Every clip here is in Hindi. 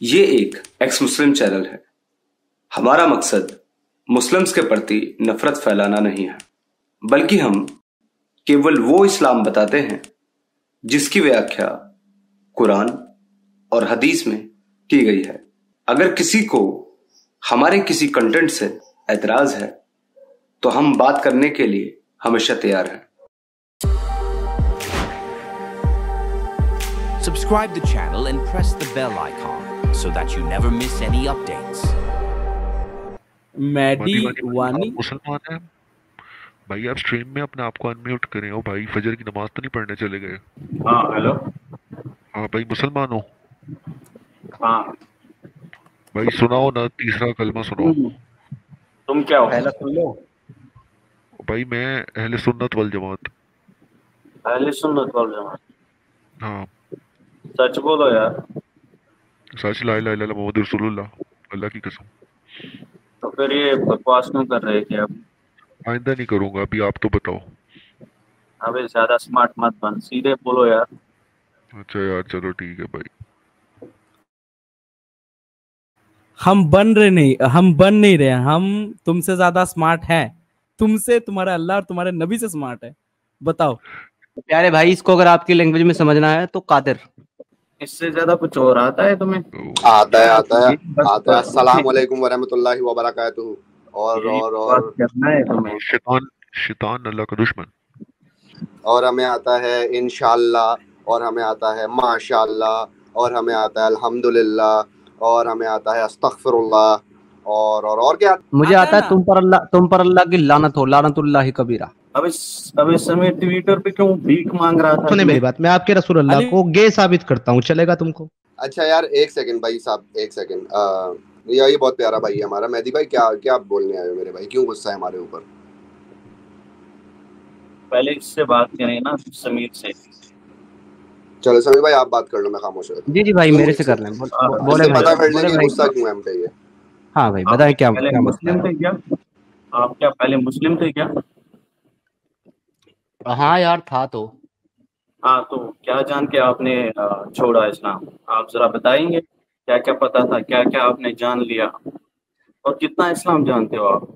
ये एक एक्स मुस्लिम चैनल है। हमारा मकसद मुस्लिम्स के प्रति नफरत फैलाना नहीं है, बल्कि हम केवल वो इस्लाम बताते हैं जिसकी व्याख्या कुरान और हदीस में की गई है। अगर किसी को हमारे किसी कंटेंट से एतराज है तो हम बात करने के लिए हमेशा तैयार हैं। Subscribe the channel and press the bell icon so that you never miss any updates. Maddy Wani मुसलमान है भाई। आप स्ट्रीम में अपने आप को अनम्यूट करें। ओ भाई, फजर की नमाज तो नहीं पढ़ने चले गए? हाँ हेलो। हाँ भाई, मुसलमान हो? हाँ भाई सुनाओ ना, तीसरा कलमा सुनाओ। तुम क्या हो? पहला सुन लो। भाई मैं अहले सुन्नत वल जमात। अहले सुन्नत वल जमात। हाँ सच बोलो यार। सच, ला इलाहा इल्लल्लाह मोहम्मद रसूलुल्लाह, अल्लाह की कसम। तो फिर ये बकवास क्यों कर रहे थे अब? आइंदा नहीं करूंगा। अभी आप तो बताओ। अबे ज्यादा स्मार्ट मत बन, सीधे बोलो यार। अच्छा यार, चलो ठीक है भाई। हम बन नहीं रहे। हम तुमसे ज्यादा स्मार्ट हैं। तुमसे, तुम्हारा अल्लाह और तुम्हारे नबी से स्मार्ट है। बताओ। प्यारे भाई, इसको अगर आपकी लैंग्वेज में समझना है तो कादिर। इससे ज्यादा कुछ और आता है तुम्हें? आता है बस अस्सलाम वालेकुम वरहमतुल्लाहि वबरकातुहू। और करना है तुम्हें। शैतान अल्लाह का दुश्मन। और हमें आता है इंशाअल्लाह, और हमें आता है माशाअल्लाह, और हमें आता है अल्हम्दुलिल्लाह, और हमें आता है अस्तगफिरुल्लाह, और क्या मुझे आता है तुम पर अल्लाह की लानत हो, लानतुल्लाहि कबीरा। अब इस समय ट्विटर पे क्यों भीख मांग रहा था? सुने मेरी बात, मैं आपके रसूल अल्लाह को गे साबित करता हूँ, चलेगा तुमको? अच्छा यार, एक सेकंड भाई साहब, एक सेकंड। ये बहुत प्यारा भाई है हमारा मेहदी भाई। क्या क्या बोलने आए हो मेरे भाई? क्यों गुस्सा है हमारे ऊपर? पहले इससे बात करें ना, समीर से। चलो समीर भाई, आप बात कर लो, मैं खामोश रहता हूं। जी भाई, मेरे से कर लें। बोले भाई, पता कर लें बोले कि भाई। गुस्सा क्यों है हम पे ये। हाँ भाई, बताएं क्या पहले मुस्लिम थे क्या? आप क्या पहले मुस्लिम थे क्या? हाँ यार, था तो। हाँ, तो क्या जान के आपने छोड़ा इस्लाम? आप जरा बताएंगे क्या क्या पता था, क्या क्या आपने जान लिया, और कितना इस्लाम जानते हो आप?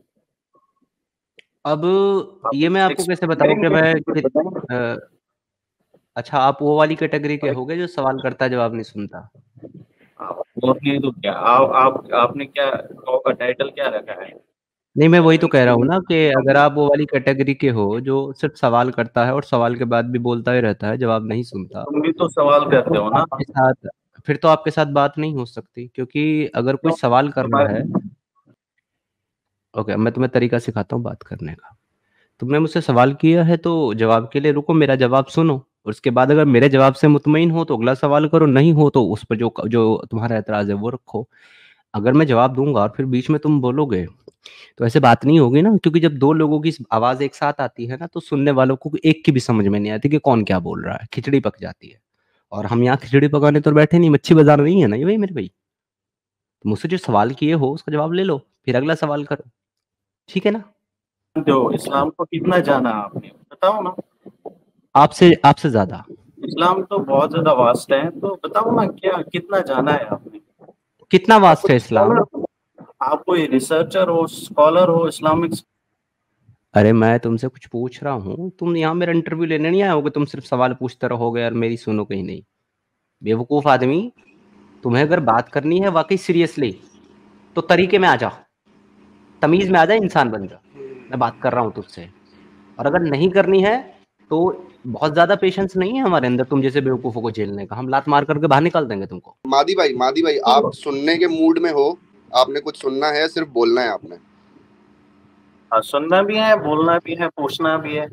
अब ये मैं आपको कैसे बताऊं कि मैं अच्छा, आप वो वाली कैटेगरी के होगे जो सवाल करता है जवाब नहीं सुनता। और नहीं तो क्या? आपने क्या शो का टाइटल क्या रखा है? नहीं, मैं वही तो कह रहा हूँ ना कि अगर आप वो वाली कैटेगरी के हो जो सिर्फ सवाल करता है और सवाल के बाद भी बोलता ही रहता है, जवाब नहीं सुनता, तुम भी तो सवाल करते हो ना? आपके साथ फिर तो आपके साथ बात नहीं हो सकती। क्योंकि अगर कोई सवाल कर रहा है, ओके, मैं तुम्हें तरीका सिखाता हूँ बात करने का। तुमने मुझसे सवाल किया है तो जवाब के लिए रुको, मेरा जवाब सुनो, और उसके बाद अगर मेरे जवाब से मुतमईन हो तो अगला सवाल करो, नहीं हो तो उस पर जो जो तुम्हारा एतराज है वो रखो। अगर मैं जवाब दूंगा और फिर बीच में तुम बोलोगे तो ऐसे बात नहीं होगी ना। क्योंकि जब दो लोगों की आवाज एक साथ आती है ना, तो सुनने वालों को एक की भी समझ में नहीं आती कि कौन क्या बोल रहा है, खिचड़ी पक जाती है। और हम यहाँ खिचड़ी पकाने तो बैठे नहीं, मच्छी बाजार नहीं है ना ये भाई मेरे भाई। तो मुझसे जो सवाल किए हो उसका जवाब ले लो, फिर अगला सवाल करो, ठीक है ना? तो इस्लाम को कितना जाना आपने, बताओ ना। आपसे आपसे ज्यादा। इस्लाम तो बहुत ज्यादा वास्ट है, तो बताओ ना क्या कितना जाना है आपने? कितना वास्ट है इस्लाम? आप कोई रिसर्चर हो, स्कॉलर हो इस्लामिक? अरे मैं तुमसे कुछ पूछ रहा हूँ, तुम यहाँ मेरा इंटरव्यू लेने नहीं आए होगे, तुम सिर्फ सवाल पूछते रहोगे और मेरी सुनो कहीं नहीं। बेवकूफ आदमी, तुम्हें अगर बात करनी है वाकई सीरियसली तो तरीके में आ जा, तमीज में आ जा, इंसान बन जा। मैं बात कर रहा हूँ तुझसे। और अगर नहीं करनी है तो बहुत ज्यादा पेशेंस नहीं है हमारे अंदर तुम जैसे बेवकूफों को झेलने का। हम लात मार करके बाहर निकाल देंगे तुमको। मादी भाई, आप सुनने के मूड में हो? आपने कुछ सुनना है, सिर्फ बोलना है आपने? हाँ, सुनना भी है, बोलना भी है, पूछना भी है।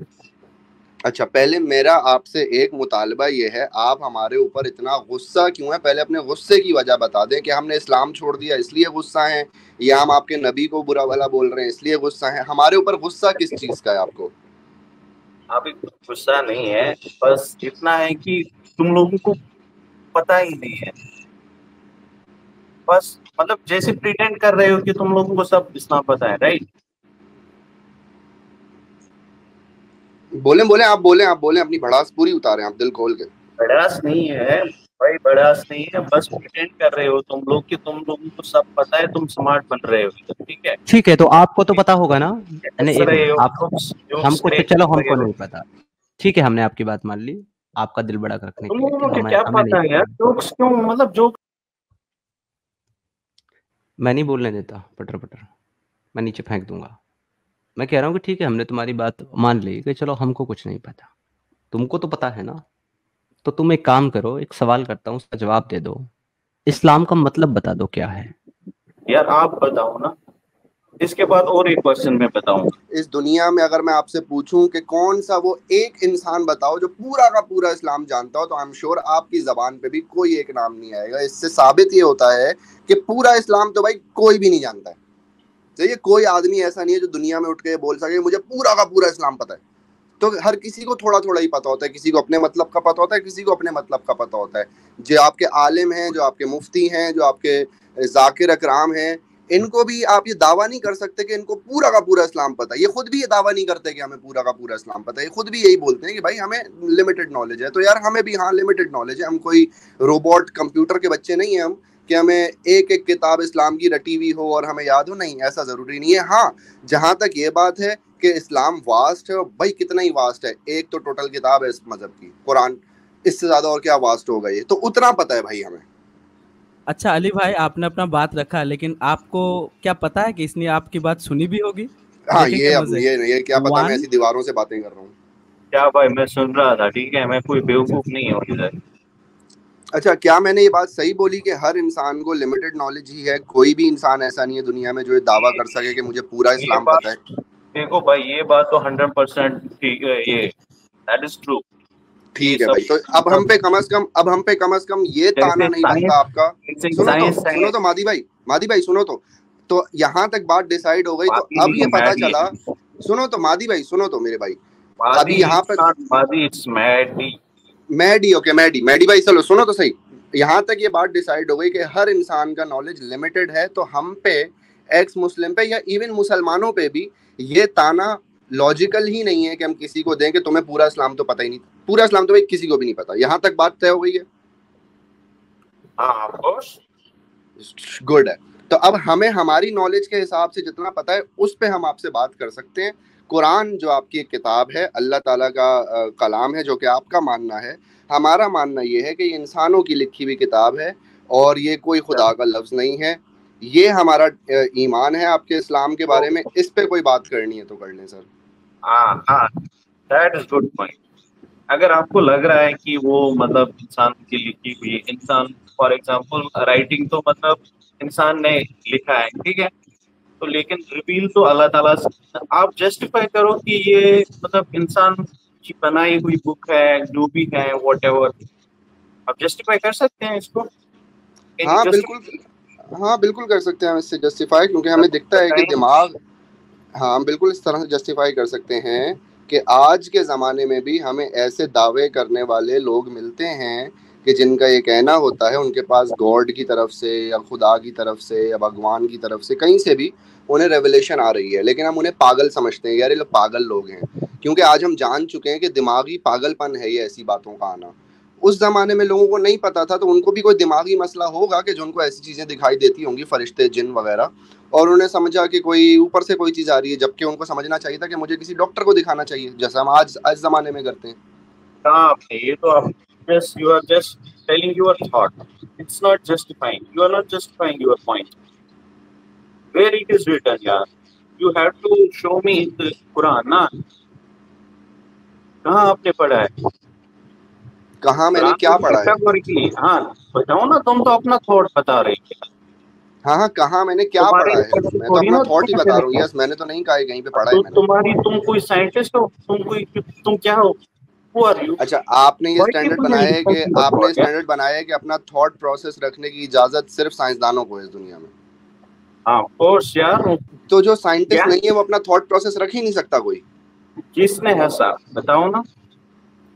अच्छा, पहले मेरा आपसे एक मुतालबा ये है, आप हमारे ऊपर इतना गुस्सा क्यों है? पहले अपने गुस्से की वजह बता दें कि हमने इस्लाम छोड़ दिया इसलिए गुस्सा है, या हम आपके नबी को बुरा भला बोल रहे हैं इसलिए गुस्सा है? हमारे ऊपर गुस्सा किस चीज का है आपको? अभी गुस्सा नहीं है, बस इतना है कि तुम लोगों को पता ही नहीं है। बस मतलब जैसे प्रिटेंड कर रहे हो कि तुम लोगों को सब इस्लाम पता है, राइट? बोले, आप बोले, अपनी भड़ास पूरी उतारें, आप दिल खोल के। बड़ास नहीं है, भाई बड़ास नहीं है, बस प्रिटेंड कर रहे हो तुम लोग कि तुम लोगों को सब पता है, तुम स्मार्ट बन रहे हो, ठीक है। ठीक है, तो आपको तो पता होगा ना। नहीं, हंस एक रहे मिनट, हो, आप हमको तो चलो हमको नहीं पता। ठीक है, हमने आपकी बात मान ली, आपका दिल बड़ा रखने तुम के लिए कि लोगों को हमें क्या हमें नहीं पता है यार, पता। जोक्स क्यों, मतलब जोक मैं नहीं बोलने देता पटर पटर, मैं नीचे फेंक दूंगा। मैं कह रहा हूँ कि ठीक है, हमने तुम्हारी बात मान ली कि चलो हमको कुछ नहीं पता, तुमको तो पता है ना। तो तुम एक काम करो, एक सवाल करता हूँ, उसका जवाब दे दो। इस्लाम का मतलब बता दो क्या है। यार आप बताओ ना, इसके बाद और एक क्वेश्चन मैं बताऊंगा। इस दुनिया में अगर मैं आपसे पूछूं कि कौन सा वो एक इंसान बताओ जो पूरा का पूरा इस्लाम जानता हो, तो आई एम श्योर आपकी जबान पे भी कोई एक नाम नहीं आएगा। इससे साबित ये होता है कि पूरा इस्लाम तो भाई कोई भी नहीं जानता है। देखिए, कोई आदमी ऐसा नहीं है जो दुनिया में उठ के बोल सके मुझे पूरा का पूरा इस्लाम पता है। तो हर किसी को थोड़ा थोड़ा ही पता होता है, किसी को अपने मतलब का पता होता है, किसी को अपने मतलब का पता होता है। जो आपके आलिम हैं, जो आपके मुफ्ती हैं, जो आपके जाकिर अकराम हैं, इनको भी आप ये दावा नहीं कर सकते कि इनको पूरा का पूरा इस्लाम पता है। ये खुद भी ये दावा नहीं करते कि हमें पूरा का पूरा इस्लाम पता है। ये खुद भी यही बोलते हैं कि भाई हमें लिमिटेड नॉलेज है। तो यार हमें भी हाँ लिमिटेड नॉलेज है, हम कोई रोबोट कंप्यूटर के बच्चे नहीं हैं हम कि हमें एक एक किताब इस्लाम की रटी हुई हो और हमें याद हो। नहीं, ऐसा ज़रूरी नहीं है। हाँ, जहाँ तक ये बात है कि इस्लाम वास्ट है, और भाई कितना ही वास्ट है। एक तो टोटल किताब है इस मजहब की, कुरान, इससे ज़्यादा और क्या वास्ट होगा। ये तो उतना पता है भाई हमें। अच्छा अली भाई, आपने अपना बात रखा, लेकिन आपको क्या पता है कि इसने आपकी बात सुनी भी होगी? हाँ, देखेंगे अब मजे। ये क्या पता, मैं 1 ऐसी दीवारों से बातें कर रहा हूँ। क्या भाई, मैं सुन रहा था, ठीक है, मैं कोई बेवकूफ नहीं हूँ इधर। अच्छा, क्या मैंने ये बात सही बोली कि हर इंसान को लिमिटेड नॉलेज ही है? कोई भी इंसान ऐसा नहीं है दुनिया में जो ये दावा कर सके कि मुझे पूरा ये इस्लाम बात पता है। देखो भाई, ये बात तो 100% ठीक है, ये दैट इज ट्रू। ये ठीक है सब भाई, तो अब हम पे कम से कम ये ताना जैसे नहीं साइंस, बनता आपका। जैसे सुनो साइंस तो मादी भाई सुनो तो यहाँ तक बात डिसाइड हो गई। तो मादी अब नहीं ये है, पता मैडी चला। है। सुनो तो मादी भाई, सुनो तो मेरे भाई, मादी अभी यहाँ इट्स पर नॉट मादी, इट्स मैडी। मैडी भाई चलो सुनो तो सही। यहाँ तक ये बात डिसाइड हो गई कि हर इंसान का नॉलेज लिमिटेड है। तो हम पे, एक्स मुस्लिम पे, या इवन मुसलमानों पे भी ये ताना लॉजिकल ही नहीं है कि हम किसी को दें कि तुम्हें पूरा इस्लाम तो पता ही नहीं। पूरा इस्लाम तो भाई किसी को भी नहीं पता। यहाँ तक बात तय हो गई है। हाँ ऑफ कोर्स। गुड है। तो अब हमें हमारी नॉलेज के हिसाब से जितना पता है उस पे हम आपसे बात कर सकते हैं। कुरान जो आपकी एक किताब है, अल्लाह ताला का कलाम है, जो कि आपका मानना है। हमारा मानना ये है कि ये इंसानों की लिखी हुई किताब है और ये कोई खुदा का लफ्ज नहीं है। ये हमारा ईमान है आपके इस्लाम के बारे में। इस पे कोई बात करनी है तो कर लें सर। हाँ हाँ, दैट इज गुड पॉइंट। अगर आपको लग रहा है कि वो मतलब इंसान की लिखी हुई, इंसान फॉर एग्जांपल राइटिंग तो मतलब इंसान ने लिखा है, ठीक है, तो लेकिन रिवील तो अल्लाह ताला से। आप जस्टिफाई करो कि ये मतलब इंसान की बनाई हुई बुक है, जो भी है व्हाटएवर, आप जस्टिफाई कर सकते हैं इसको। कैन यू हाँ बिल्कुल, जस्टिफाई? हाँ बिल्कुल कर सकते हैं हम इससे जस्टिफाई, क्योंकि हमें दिखता है कि बताइए। दिमाग, हाँ हम बिल्कुल इस तरह से जस्टिफाई कर सकते हैं कि आज के ज़माने में भी हमें ऐसे दावे करने वाले लोग मिलते हैं कि जिनका ये कहना होता है उनके पास गॉड की तरफ से या खुदा की तरफ से या भगवान की तरफ से कहीं से भी उन्हें रेवलेशन आ रही है, लेकिन हम उन्हें पागल समझते हैं। यार ये लोग पागल लोग हैं, क्योंकि आज हम जान चुके हैं कि दिमागी पागलपन है ये ऐसी बातों का आना। उस ज़माने में लोगों को नहीं पता था, तो उनको भी कोई दिमागी मसला होगा कि जो उनको ऐसी चीज़ें दिखाई देती होंगी, फरिश्ते, जिन वगैरह, और उन्हें समझा कि कोई ऊपर से कोई चीज़ आ रही है, जबकि उनको समझना चाहिए था कि मुझे किसी डॉक्टर को दिखाना चाहिए, जैसा हम आज ज़माने में करते हैं। कहाँ आपने, ये तो आप just you are just telling your thought, it's not justifying, you are not justifying your point. Where it is written यार, you have to show me in the Quran ना। कहाँ आपने पढ़ा है? कहाँ मैंने कुरान क्या में पढ़ा है? कैटेगोरिकली, हाँ बताओ ना, तुम तो अपना थॉट बता रहे थे। हाँ हाँ, कहाँ मैंने क्या तुम्हारे पढ़ा है? ऊपर से मैं तो थोड़ी अपना ना थॉट ही तुम्हें बता रहा हूँ। देना। यस, मैंने तो नहीं कहा है कहीं पे पढ़ा है तो मैंने। तुम कोई साइंटिस्ट हो, तुम क्या हो? Who are you? अच्छा, आपने ये Why स्टैंडर्ड people will बनाया है कि discuss your आपने thought, yeah? स्टैंडर्ड बनाया है कि अपना थॉट प्रोसेस रखने की इजाज़त सिर्फ साइंसदानों को है इस दुनिया में। हाँ of course यार। तो जो साइंटिस्ट क्या नहीं है वो अपना थॉट प्रोसेस रख ही नहीं सकता कोई। किसने हंसा बताओ ना।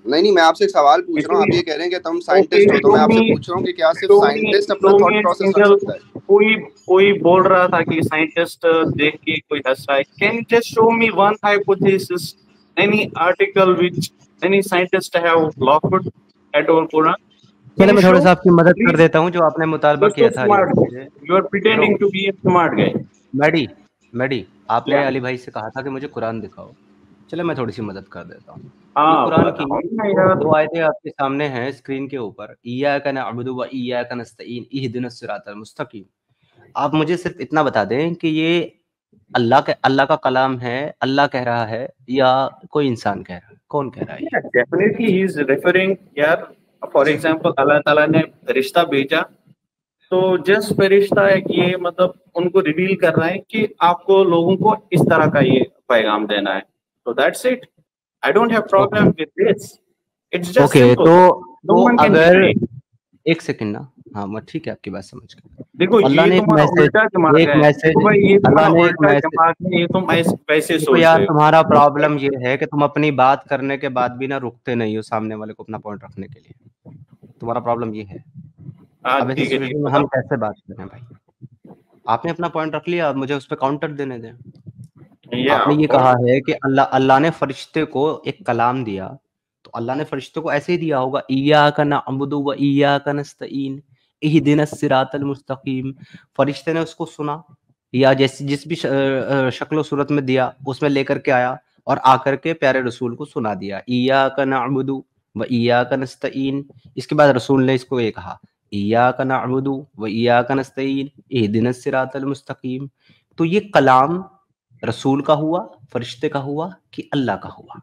नहीं, मैं आपसे एक सवाल पूछ रहा हूँ। आप ये कह रहे हैं कि तुम ओके, साइंटिस्ट हो, तो मैं आपसे पूछ रहा हूँ कि क्या सिर्फ साइंटिस्ट अपना थॉट प्रोसेस रख सिंगल, सकता है? कोई कोई बोल रहा था कि साइंटिस्ट देख के कोई हंस रहा है। Can you just show me one hypothesis, any article which any scientist have locked at our Quran? चले मैं थोड़ा सा आपकी मदद कर देता हूँ। जो आपने मुतालबा किया था you are pretending to be a smart guy. Maddy आपने अली भाई से कहा था कि मुझे कुरान दिखाओ। चले मैं थोड़ी सी मदद कर देता हूँ। कुरान की 2 आयतें आपके सामने हैं स्क्रीन के ऊपर। इय्याका नअबुदु व इय्याका नस्तईन इहदिनस सिरातल मुस्तकीम। आप मुझे सिर्फ इतना बता दें कि ये अल्लाह का कलाम है, अल्लाह कह रहा है या कोई इंसान कह रहा है? कौन कह रहा है? डेफिनेटली ही इज रेफरिंग यार, फॉर एग्जांपल अल्लाह ताला ने फरिश्ता भेजा, तो जस्ट फरिश्ता है कि ये मतलब उनको रिवील कर रहा है कि आपको लोगों को इस तरह का ये पैगाम देना है। So that's it. I don't have problem with this. It's just simple. तो अगर एक सेकंड ना, हाँ मैं ठीक है आपकी बात समझ गया। देखो अल्लाह ने एक मैसेज अल्लाह ने एक मैसेज, ये तुम वैसे सोच यार रहे हो। तुम्हारा प्रॉब्लम ये है कि तुम अपनी बात करने के बाद भी ना रुकते नहीं हो सामने वाले को अपना पॉइंट रखने के लिए। तुम्हारा प्रॉब्लम ये है। अब ऐसी सिचुएशन में हम कैसे बात करें भाई? आपने अपना पॉइंट रख लिया, मुझे उस पर काउंटर देने दें। आपने ये कहा है कि अल्लाह ने फरिश्ते को एक कलाम दिया, तो अल्लाह ने फरिश्ते को ऐसे ही दिया होगा, इय्याका नअबुदु व इय्याका नस्तईन इहदिनस सिरातल मुस्तकीम। फरिश्ते ने उसको सुना या जिस भी शक्ल सूरत में दिया उसमें लेकर के आया और आकर के प्यारे रसूल को सुना दिया, इय्याका नअबुदु व इय्याका नस्तईन। इसके बाद रसूल ने इसको ये कहा, इय्याका नअबुदु व इय्याका नस्तईन इहदिनस सिरातल मुस्तकीम। तो ये कलाम रसूल का हुआ, फरिश्ते का हुआ कि अल्लाह का हुआ?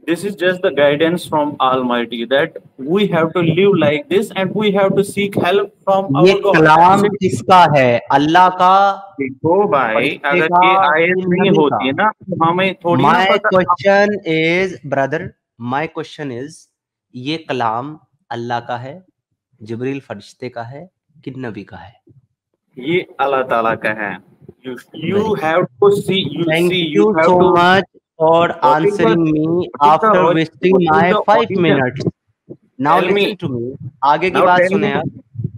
This is just the guidance from Almighty that we have to live like this and we have to seek help from our God. ये कलाम किसका है? अल्लाह का। देखो भाई, अगर ये आयत नहीं होती ना तो हमें थोड़ी ना पता। Question is brother, my question is, ये कलाम अल्लाह का है, जिब्रील फरिश्ते का है कि नबी का है? ये अल्लाह ताला का है। You have to see. Thank you so much for answering me after wasting my 5 minutes. Now listen to me. आगे की बात सुने आप।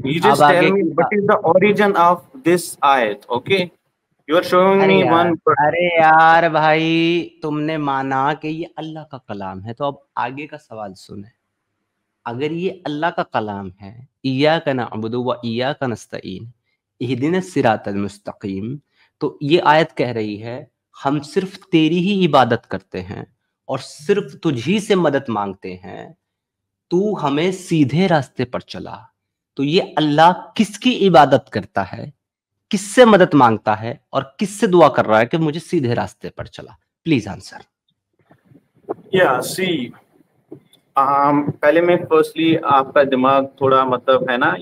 You just tell me what is the origin of this ayat, okay? You are showing me one. अरे यार भाई, तुमने माना कि ये अल्लाह का कलाम है, तो अब आगे का सवाल सुने। अगर ये अल्लाह का कलाम है, इय्याका नअबुदु व इय्याका नस्तईन इहदिनस सिरातल मुस्तकीम, तो ये आयत कह रही है हम सिर्फ तेरी ही इबादत करते हैं और सिर्फ तुझी से मदद मांगते हैं, तू हमें सीधे रास्ते पर चला। तो ये अल्लाह किसकी इबादत करता है, किससे मदद मांगता है और किससे दुआ कर रहा है कि मुझे सीधे रास्ते पर चला? Please answer. सी पहले मैं फर्स्टली आपका दिमाग थोड़ा मतलब है ना,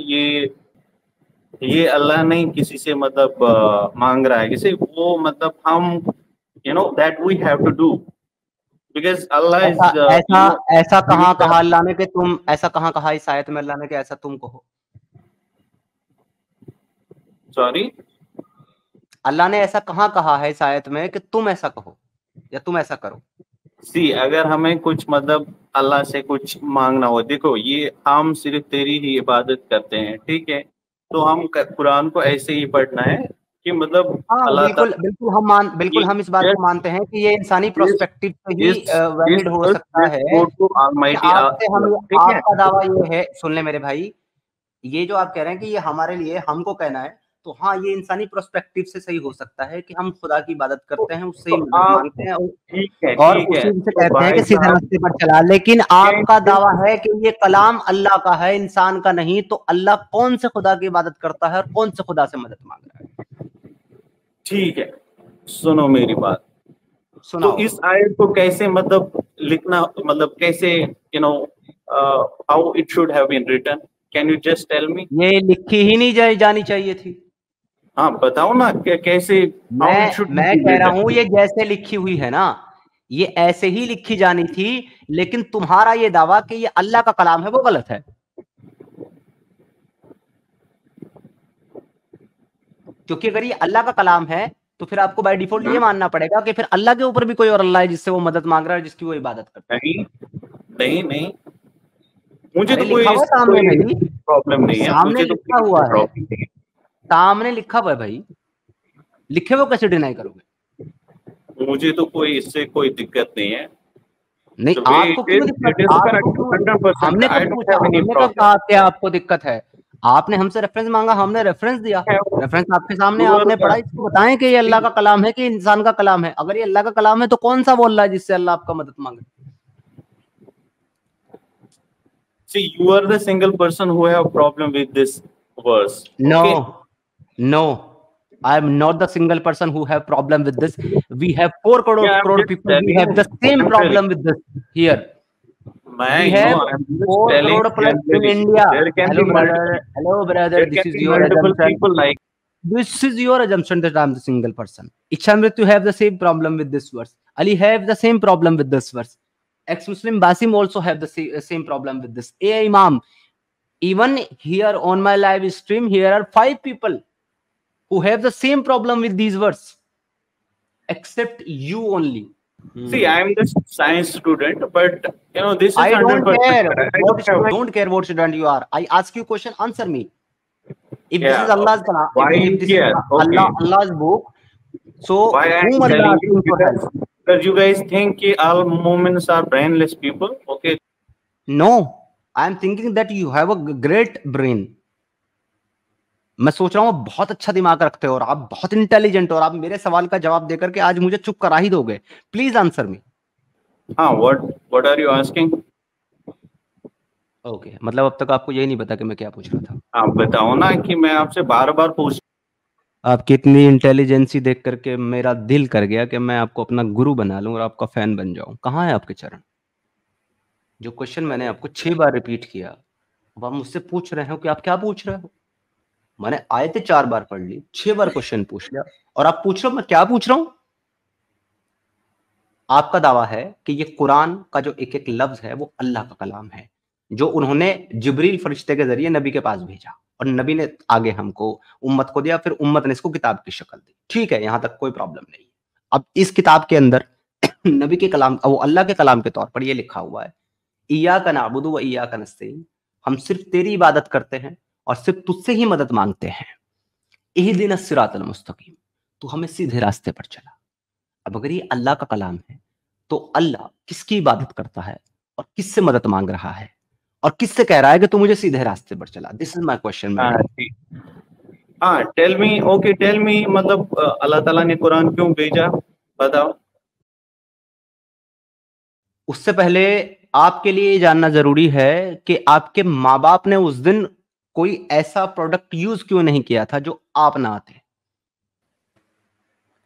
ये अल्लाह नहीं किसी से मतलब मांग रहा है किसी, वो मतलब हम that we have to do because Allah is ऐसा कहाँ कहा अल्लाह ने कि तुम, ऐसा कहाँ कहा इस आयत में अल्लाह ने कि ऐसा तुम कहो? सॉरी, अल्लाह ने ऐसा कहाँ कहा है इस आयत में कि तुम ऐसा कहो या तुम ऐसा करो? अगर हमें कुछ मतलब अल्लाह से कुछ मांगना हो, देखो ये हम सिर्फ तेरी ही इबादत करते हैं, ठीक है, तो हम कुरान को ऐसे ही पढ़ना है कि मतलब बिल्कुल हम इस बात को मानते हैं कि ये इंसानी प्रोस्पेक्टिव से ही वैलिड हो सकता है। आपका दावा ये है, सुन ले मेरे भाई, ये जो आप कह रहे हैं कि ये हमारे लिए हमको कहना है, तो हाँ ये इंसानी प्रोस्पेक्टिव से सही हो सकता है कि हम खुदा की इबादत करते हैं, उससे ही मांगते हैं और उसी से कहते हैं कि सीधे रास्ते पर चला। लेकिन आपका दावा है कि ये कलाम अल्लाह का है, इंसान का नहीं, तो अल्लाह कौन से खुदा की इबादत करता है और कौन से खुदा से मदद मांग रहा है? ठीक है, सुनो मेरी बात। तो इस आयत को कैसे मतलब लिखना, मतलब कैसे how it should have been written, can you just tell me? ये लिखी ही नहीं जानी चाहिए थी। हाँ बताओ ना कैसे। मैं कह रहा हूँ ये जैसे लिखी हुई है ना, ये ऐसे ही लिखी जानी थी, लेकिन तुम्हारा ये दावा कि ये अल्लाह का कलाम है वो गलत है, क्योंकि अगर ये अल्लाह का कलाम है तो फिर आपको बाय डिफॉल्ट ये मानना पड़ेगा कि फिर अल्लाह के ऊपर भी कोई और अल्लाह है जिससे वो मदद मांग रहा है, जिसकी वो इबादत करता है। नहीं मुझे तो कोई प्रॉब्लम नहीं है, सामने लिखा हुआ है, सामने लिखा हुआ है भाई, लिखे हुए कैसे डिनाई करोगे? मुझे तो कोई इससे कोई दिक्कत नहीं है, नहीं, The way आपको it क्यों is, दिक्कत? it is आपको correct, क्यों? 100%. हमने I कब don't पूछा? have any हमने कब problem. कहा क्या आपको दिक्कत है? आपने हमसे रेफरेंस मांगा, हमने रेफरेंस दिया। रेफरेंस आपके सामने, आपने पढ़ा, इसको बताएं कि ये अल्लाह का कलाम है कि इंसान का कलाम है। अगर ये अल्लाह का कलाम है तो कौन सा बोल रहा है जिससे अल्लाह आपका मदद मांगे? See, you are the single person who have problem with this verse. No, Okay? no, I am not the single person who have problem with this. We have 4 crore Yeah, I'm crore just people. We telling have you. the same I'm problem with this here. I We know, have I'm just 4 telling crore plus in generally. India. There can Hello, be brother. multiple, Hello, brother. there This can is be your multiple assumption. people like, This is your assumption that I'm the single person. Ichamrit, you have the same problem with this verse. Ali have the same problem with this verse. Ex-Muslim Basim also have the same problem with this. Hey, Imam, even here on my live stream, here are 5 people who have the same problem with these words, except you only. see, I'm the science student, but you know, this is I don't 100% care correct. I what don't have, student, don't care what student you are. I ask you question, answer me. If this yeah, is Allah's kalam, why if this is here? Okay. Allah's book, so Why I'm whom Allah telling asking you? for help? Because you guys think कि all Mormons are brainless people. Okay. No, I am thinking that you have a great brain. मैं सोच रहा हूँ बहुत अच्छा दिमाग रखते हो और आप बहुत इंटेलिजेंट हो और आप मेरे सवाल का जवाब देकर के आज मुझे चुप करा ही दोगे। Please answer me. हाँ, what are you asking? Okay, मतलब अब तक आपको यही नहीं पता कि मैं क्या पूछ रहा था। आप बताओ ना कि मैं आपसे बार-बार पूछ। आपकी इतनी इंटेलिजेंसी देख करके मेरा दिल कर गया कि मैं आपको अपना गुरु बना लूं और आपका फैन बन जाऊं। कहाँ है आपके चरण? जो क्वेश्चन मैंने आपको 6 बार रिपीट किया, अब आप मुझसे पूछ रहे हो कि आप क्या पूछ रहे हो? मैंने आयतें 4 बार पढ़ ली, 6 बार क्वेश्चन पूछ लिया और आप पूछ रहे हो मैं क्या पूछ रहा हूं? आपका दावा है कि ये कुरान का जो एक एक लफ्ज है वो अल्लाह का कलाम है, जो उन्होंने जिब्रील फरिश्ते के जरिए नबी के पास भेजा और नबी ने आगे हमको उम्मत को दिया, फिर उम्मत ने इसको किताब की शक्ल दी। ठीक है, यहां तक कोई प्रॉब्लम नहीं। अब इस किताब के अंदर नबी के कलाम, वो अल्लाह के कलाम के तौर पर ये लिखा हुआ है, इय्याका नअबुदु व इय्याका नस्तईन, हम सिर्फ तेरी इबादत करते हैं और सिर्फ तुझसे ही मदद मांगते हैं। इहदिनस सिरातल मुस्तकीम, तू हमें सीधे रास्ते पर चला। अब अगर ये अल्लाह का कलाम है तो अल्लाह किसकी इबादत करता है और किससे मदद मांग रहा है और किससे कह रहा है कि तू मुझे सीधे रास्ते पर चला? This is my question. हाँ, टेल मी, मतलब अल्लाह ताला ने कुरान क्यों भेजा, बताओ। उससे पहले आपके लिए ये जानना जरूरी है कि आपके माँ बाप ने उस दिन कोई ऐसा प्रोडक्ट यूज क्यों नहीं किया था जो आप ना आते।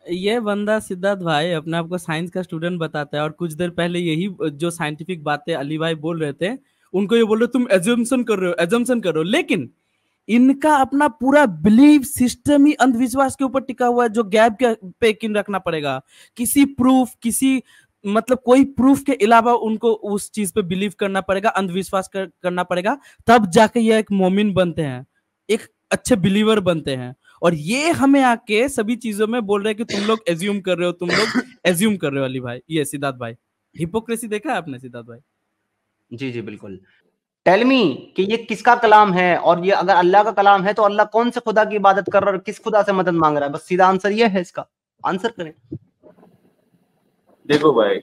ये बंदा सिद्धार्थ भाई अपने आप को साइंस का स्टूडेंट बताता है और कुछ देर पहले यही जो साइंटिफिक बातें अली भाई बोल रहे थे उनको ये बोल रहे तुम एजम्पशन कर रहे हो, लेकिन इनका अपना पूरा बिलीफ सिस्टम ही अंधविश्वास के ऊपर टिका हुआ है, जो गैप पे यकीन रखना पड़ेगा। किसी प्रूफ, किसी मतलब कोई प्रूफ के अलावा उनको उस चीज पे बिलीव करना पड़ेगा, अंधविश्वास करना पड़ेगा, तब जाके ये एक मोमिन बनते हैं, एक अच्छे बिलीवर बनते हैं। और ये हमें आके सभी चीजों में बोल रहे हैं कि तुम लोग एज्यूम कर रहे हो अली भाई। ये सिद्धार्थ भाई, हिपोक्रेसी देखा है आपने सिद्धार्थ भाई? जी जी बिल्कुल। टेल मी कि ये किसका कलाम है, और ये अगर अल्लाह का कलाम है तो अल्लाह कौन से खुदा की इबादत कर रहा है और किस खुदा से मदद मांग रहा है? बस सीधा आंसर ये है, इसका आंसर करें। देखो भाई,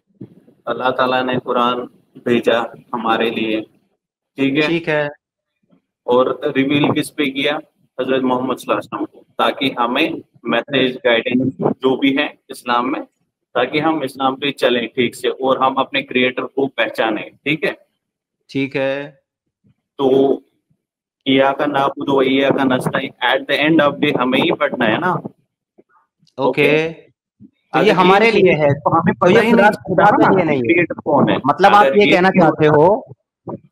अल्लाह ताला ने कुरान भेजा हमारे लिए, ठीक है, और रिवील किस पे किया? हजरत मोहम्मद सल्लल्लाहु अलैहि वसल्लम को, ताकि हमें मैसेज गाइडेंस जो भी है इस्लाम में, ताकि हम इस्लाम पे चलें ठीक से और हम अपने क्रिएटर को पहचाने। ठीक है। तो इय्याका नअबुदु व इय्याका नस्तईन at the end of day हमें ही पढ़ना है ना। ओके, तो ये हमारे लिए है, हमें तो ये खुदा के लिए नहीं है। कौन है? मतलब आप ये कहना चाहते हो,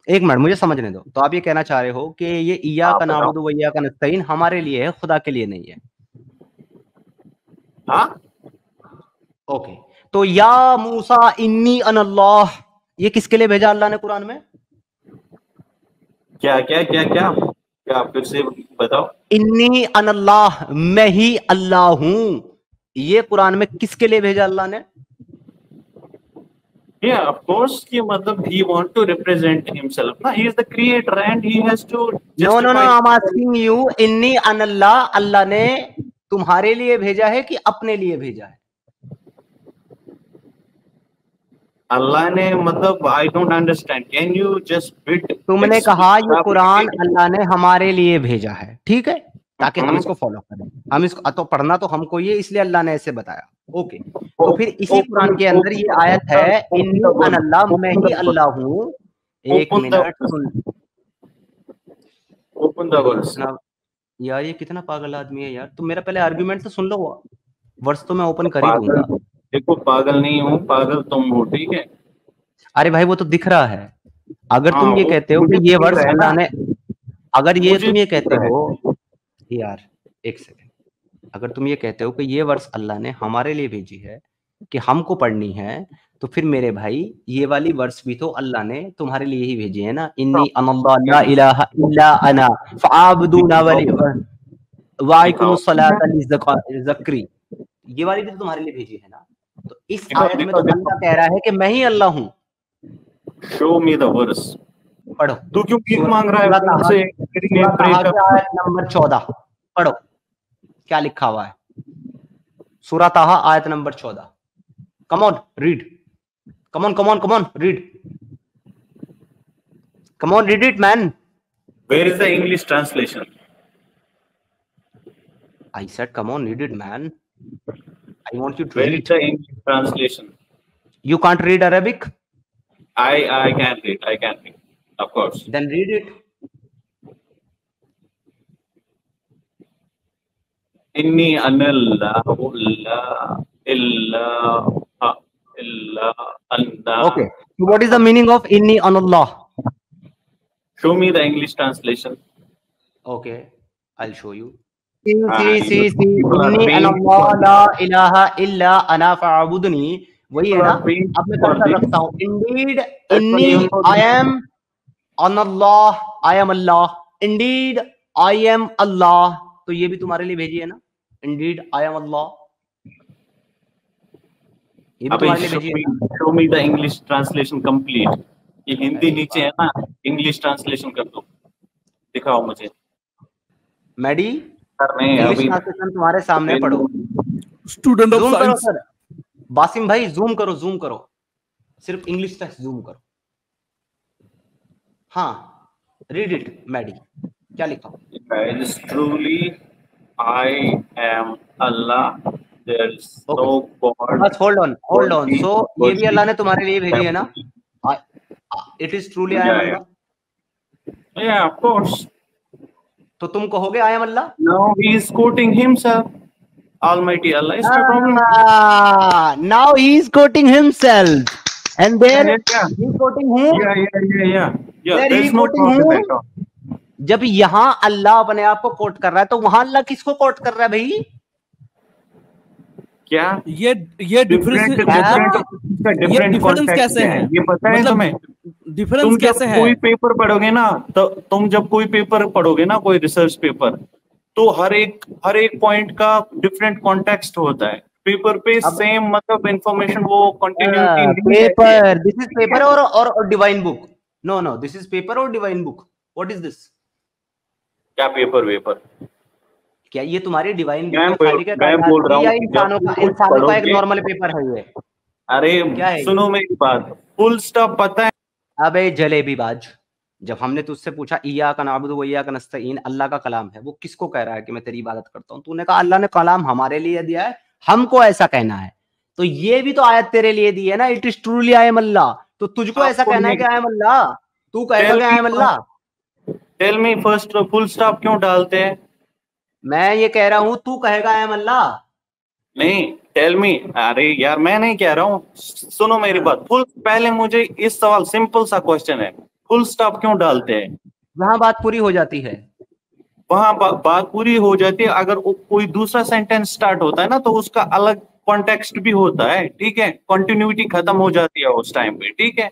एक मिनट मुझे समझने दो, तो आप ये कहना चाह रहे हो कि ये इय्याका नअबुदु व इय्याका नस्तईन हमारे लिए है, खुदा के लिए नहीं है? हाँ, ओके। तो या मूसा इन्नी अनल्लाह, ये किसके लिए भेजा अल्लाह ने कुरान में? क्या क्या क्या क्या क्या फिर से बताओ। इन्नी अनल्लाह, मैं ही अल्लाह हूं, ये कुरान में किसके लिए भेजा अल्लाह ने? Yeah, of course, कि मतलब he want to represent himself ना, he is the creator and he has to no, I'm asking you, इन्नी अनल्लाह, अल्लाह ने तुम्हारे लिए भेजा है कि अपने लिए भेजा है? अल्लाह ने मतलब I don't understand, can you just bit. तुमने कहा ये कुरान अल्लाह ने हमारे लिए भेजा है, ठीक है, ताकि हम इसको फॉलो करें, हम इसको तो पढ़ना तो हमको ये, इसलिए अल्लाह ने ऐसे बताया। ओके, तो फिर इसी कुरान के अंदर ये आयत है, इन्नी अन अल्लाह, मैं ही अल्लाह हूँ। एक मिनट सुन, ओपन द वर्स। यार ये कितना पागल आदमी है यार, तुम मेरा पहले आर्गुमेंट तो सुन लो, वर्स तो मैं ओपन कर ही दूंगा। देखो पागल नहीं हूँ, पागल तुम हो, ठीक है। अरे भाई वो तो दिख रहा है, अगर तुम ये कहते हो कि ये वर्स अल्लाह ने, अगर ये तुम ये कहते हो यार, एक सेकंड, अगर तुम ये कहते हो कि ये वर्स अल्लाह ने हमारे लिए भेजी है कि हमको पढ़नी है, तो फिर मेरे भाई ये वाली वर्स भी तो अल्लाह ने तुम्हारे लिए ही भेजी है ना। इन्नी अनल्लाह ला इलाहा इल्ला अना फअबुदूना वाइकुमुस्सलात लिज़क्री, ये वाली भी तो तुम्हारे लिए भेजी है ना। तो इस आयत में तो अल्लाह कह रहा है कि मैं ही अल्लाह हूँ। Show me the verse. पढ़ो, तू क्यों भीख मांग रहा है मुझसे? आयत नंबर 14 पढ़ो, क्या लिखा हुआ है? सूरह ताहा आयत number 14। Come on read, come on come on come on read, come on read it man. Where is the English translation? I said come on read it man, I want you to where is the English translation? You can't read Arabic? I can read, of course. Then read it. Inni anallahu la ilaha illa anta. Okay. So what is the meaning of inni anallah? Show me the English translation. Okay, I'll show you. See. Inni anallah la ilaha illa ana fa'budni. वही है ना। अब मैं कर्सर रखता हूँ, इंडीड इन्नी I am Allah, I am Allah, indeed I am Allah, तो ये भी तुम्हारे लिए भेजी है ना, इंडीड आई एम अल्लाह, ये भी तुम्हारे लिए भेजी है। Show me the English translation complete. ये हिंदी नीचे है ना, इंग्लिश ट्रांसलेशन कर दो, दिखाओ मुझे। मैडी इंग्लिश ट्रांसलेशन तुम्हारे सामने पढ़ो। स्टूडेंट ऑफ साइंस बासिम भाई जूम करो, सिर्फ इंग्लिश तक जूम करो। हाँ, रीड इट मैडी, क्या लिखा? Truly I am Allah, there is no God. बस होल्ड ऑन। सो ये भी अल्लाह ने तुम्हारे लिए भेजी है ना, it is truly I am Allah. Yeah, of course. तो तुम कहोगे आई am Allah? No, he is quoting himself. Almighty Allah is the problem. Now he is quoting himself, and there he is quoting whom? Yeah. There he is quoting whom? जब यहाँ अल्लाह अपने आप को कोट कर रहा है, तो वहां अल्लाह किसको कोट कर रहा है भाई? क्या ये डिफरेंस कैसे है? ये पता है तुम्हें? डिफरेंस कैसे है? कोई पेपर पढ़ोगे ना, तो तुम जब कोई पेपर पढ़ोगे ना, कोई रिसर्च पेपर, तो हर एक पॉइंट का डिफरेंट कॉन्टेक्स्ट होता है। पेपर पे सेम मतलब इंफॉर्मेशन वो continuity paper, this is paper और divine book. No this is paper और divine book. What is this? क्या पेपर? क्या ये तुम्हारी डिवाइन बुक है? मैं बोल रहा हूँ इंसानों का एक नॉर्मल पेपर है ये। अरे क्या है? सुनो मेरी बात, फुल स्टॉप पता है? अबे जलेबीबाज, जब हमने तुझसे पूछा इय्याका नअबुदु व इय्याका नस्तईन अल्लाह का कलाम है, वो किसको कह रहा है कि मैं तेरी इबादत करता हूँ? तूने कहा अल्लाह ने कलाम हमारे लिए दिया है, हमको ऐसा कहना है, तो ये भी तो आयत तेरे लिए दी है ना, it is truly I am Allah. तो तुझको ऐसा कहना है कि आई एम अल्लाह, तू कहेगा कि I am Allah. Tell me first, full stop क्यों डालते हैं? मैं ये कह रहा हूँ, तू कहेगा आई एम अल्लाह। नहीं, टेल मी। अरे यार मैं नहीं कह रहा हूँ, सुनो मेरी बात। पहले मुझे इस सवाल, सिंपल सा क्वेश्चन है, फुल स्टॉप क्यों डालते हैं? वहां बात पूरी हो जाती है, वहां बात पूरी हो जाती है। अगर कोई दूसरा सेंटेंस स्टार्ट होता है ना, तो उसका अलग कॉन्टेक्स्ट भी होता है, ठीक है, कंटिन्यूटी खत्म हो जाती है उस टाइम पे, ठीक है।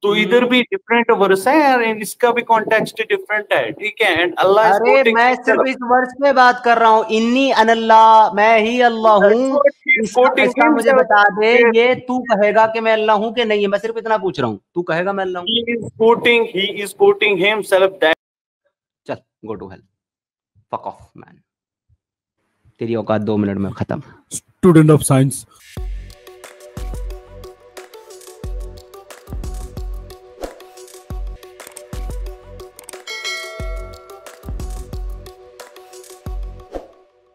तो इधर भी डिफरेंट वर्स है और इसका भी कॉन्टेक्स्ट डिफरेंट है, ठीक है। एंड अल्लाह, अरे मैं सिर्फ इस वर्स पे बात कर रहा हूँ, इन्नी अनल्लाह, मैं ही अल्लाह हूँ। इसका मुझे बता दे, ये तू कहेगा कि मैं अल्लाह हूँ कि नहीं है? मैं सिर्फ इतना पूछ रहा हूँ, तू कहेगा मैं अल्लाह हूँ? He is quoting himself that. चल go to hell, fuck off man, तेरी औकात 2 मिनट में खत्म। Student of science.